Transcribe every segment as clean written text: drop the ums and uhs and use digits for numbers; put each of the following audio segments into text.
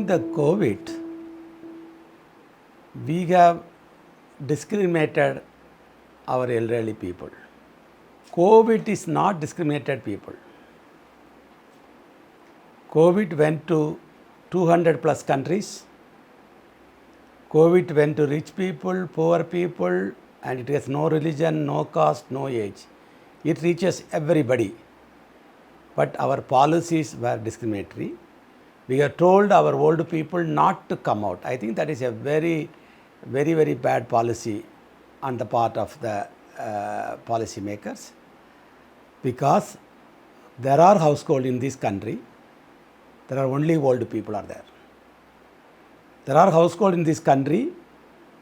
During the COVID, we have discriminated our elderly people. COVID is not discriminated people. COVID went to 200 plus countries. COVID went to rich people, poor people, and it has no religion, no caste, no age. It reaches everybody. But our policies were discriminatory. We are told our old people not to come out. I think that is a very bad policy on the part of the policy makers, because there are households in this country, there are only old people are there. There are households in this country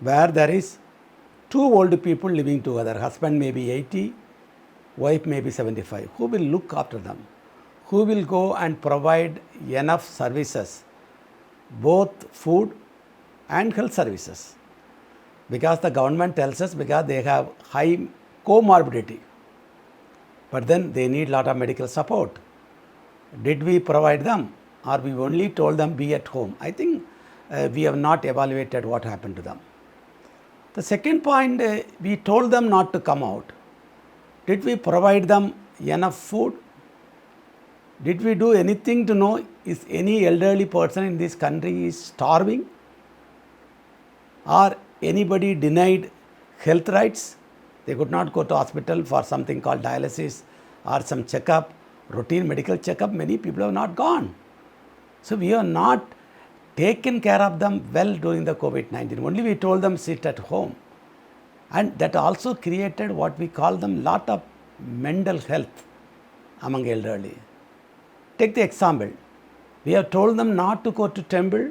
where there is two old people living together. Husband may be 80, wife may be 75. Who will look after them? Who will go and provide enough services, both food and health services? Because the government tells us because they have high comorbidity, but then they need a lot of medical support. Did we provide them, or we only told them be at home? I think we have not evaluated what happened to them. The second point, we told them not to come out. Did we provide them enough food? Did we do anything to know is any elderly person in this country is starving? Or anybody denied health rights? They could not go to hospital for something called dialysis or some checkup, routine medical checkup. Many people have not gone. So we have not taken care of them well during the COVID-19. Only we told them sit at home. And that also created what we call them lot of mental health among elderly. Take the example. We have told them not to go to temple,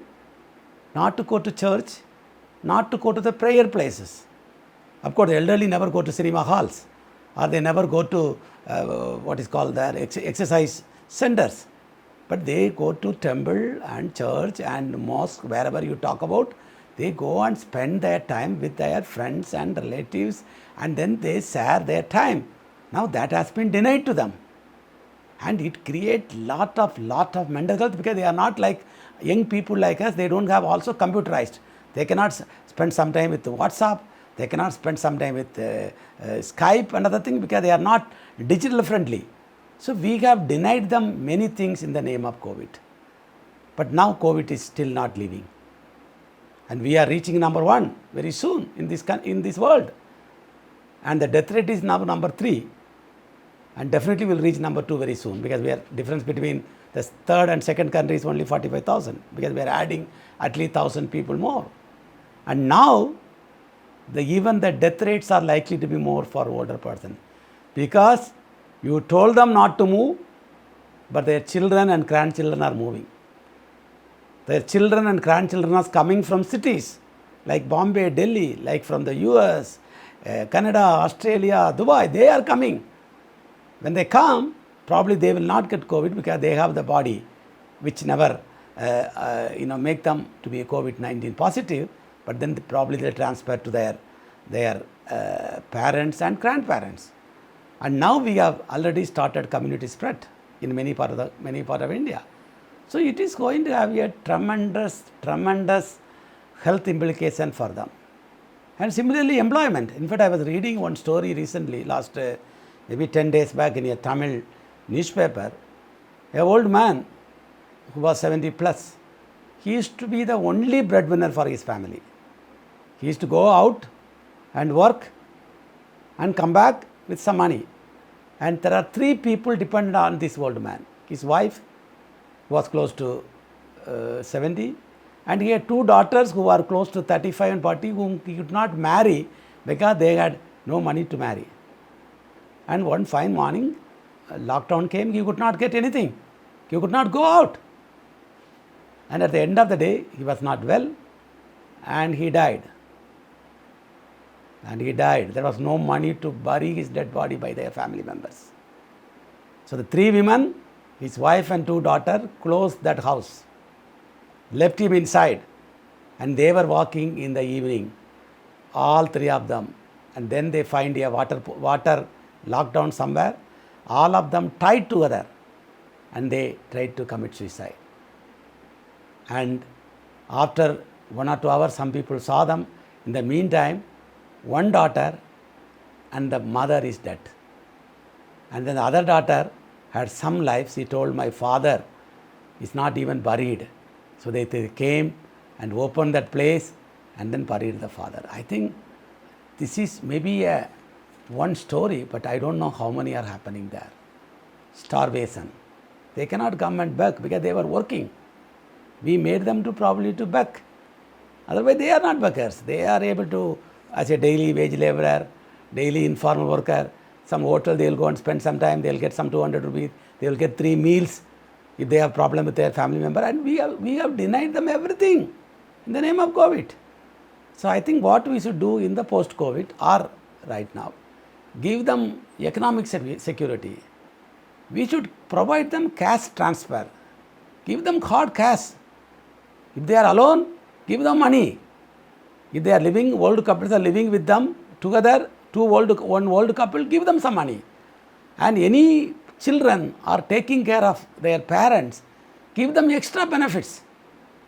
not to go to church, not to go to the prayer places. Of course, the elderly never go to cinema halls, or they never go to what is called their exercise centers. But they go to temple and church and mosque, wherever you talk about. They go and spend their time with their friends and relatives, and then they share their time. Now that has been denied to them. And it creates lot of mental health, because they are not like young people like us. They don't have also computerized. They cannot spend some time with WhatsApp. They cannot spend some time with Skype and other things, because they are not digital friendly. So we have denied them many things in the name of COVID. But now COVID is still not leaving. And we are reaching number 1 very soon in this world. And the death rate is now number 3. And definitely will reach number 2 very soon, because we are difference between the third and second country is only 45,000, because we are adding at least 1,000 people more. And now even the death rates are likely to be more for older person, because you told them not to move, but their children and grandchildren are moving. Their children and grandchildren are coming from cities like Bombay, Delhi, like from the US, Canada, Australia, Dubai. They are coming. When they come, probably they will not get COVID, because they have the body which never make them to be COVID-19 positive, but then probably they transfer to their parents and grandparents. And now we have already started community spread in many part of India. So it is going to have a tremendous health implication for them. And similarly, employment. In fact, I was reading one story recently, last maybe 10 days back, in a Tamil newspaper. An old man who was 70 plus, he used to be the only breadwinner for his family. He used to go out and work and come back with some money. And there are 3 people dependent on this old man. His wife was close to 70, and he had 2 daughters who were close to 35 and 40, whom he could not marry because they had no money to marry. And one fine morning, lockdown came, he could not get anything. He could not go out. And at the end of the day, he was not well, and he died. There was no money to bury his dead body by their family members. So the 3 women, his wife and 2 daughters, closed that house, left him inside, and they were walking in the evening, all 3 of them. And then they find a water lockdown somewhere, all of them tied together, and they tried to commit suicide. And After 1 or 2 hours, some people saw them. In the meantime, one daughter and the mother is dead. And then the other daughter had some life. She told, my father is not even buried. So they came and opened that place and then buried the father. I think this is maybe one story, but I don't know how many are happening there. Starvation. They cannot come and beg because they were working. We made them to probably to beg. Otherwise they are not beggars. They are able to, as a daily wage laborer, daily informal worker, some hotel they will go and spend some time, they will get some 200 rupees, they will get 3 meals if they have problem with their family member, and we have denied them everything in the name of COVID. So I think what we should do in the post-COVID or right now, give them economic security. We should provide them cash transfer. Give them hard cash. If they are alone, give them money. If they are living, old couples are living with them together, one old couple, give them some money. And any children are taking care of their parents, give them extra benefits.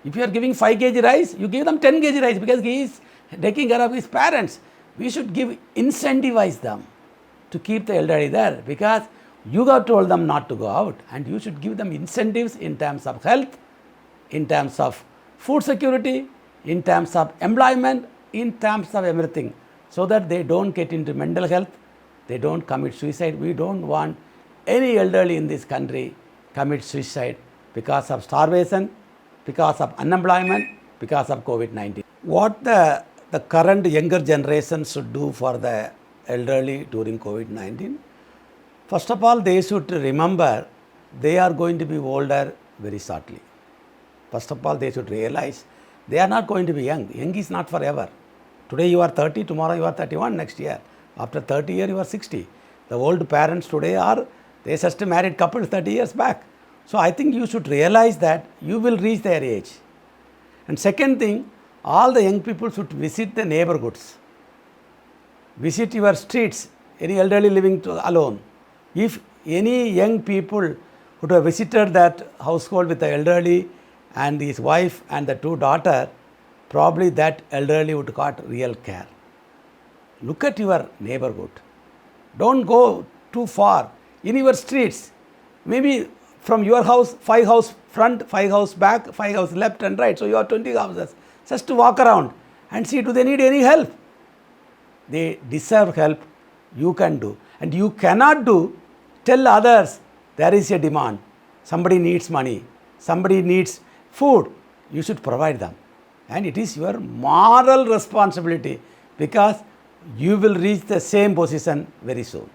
If you are giving 5 kg rice, you give them 10 kg rice because he is taking care of his parents. We should incentivize them to keep the elderly there because you have told them not to go out, and you should give them incentives in terms of health, in terms of food security, in terms of employment, in terms of everything, so that they don't get into mental health, they don't commit suicide. We don't want any elderly in this country commit suicide because of starvation, because of unemployment, because of COVID-19. What the current younger generation should do for the elderly during COVID-19? First of all, they should remember they are going to be older very shortly. First of all, they should realize they are not going to be young. Young is not forever. Today you are 30, tomorrow you are 31, next year. After 30 years you are 60. The old parents today they just married couples 30 years back. So I think you should realize that you will reach their age. And second thing, all the young people should visit the neighborhoods. Visit your streets, any elderly living alone. If any young people who have visited that household with the elderly and his wife and the 2 daughters, probably that elderly would got real care. Look at your neighborhood. Don't go too far. In your streets, maybe from your house, 5 house front, 5 house back, 5 house left and right. So you have 20 houses. Just to walk around and see, do they need any help? They deserve help. You can do. And you cannot do, tell others there is a demand. Somebody needs money. Somebody needs food. You should provide them. And it is your moral responsibility because you will reach the same position very soon.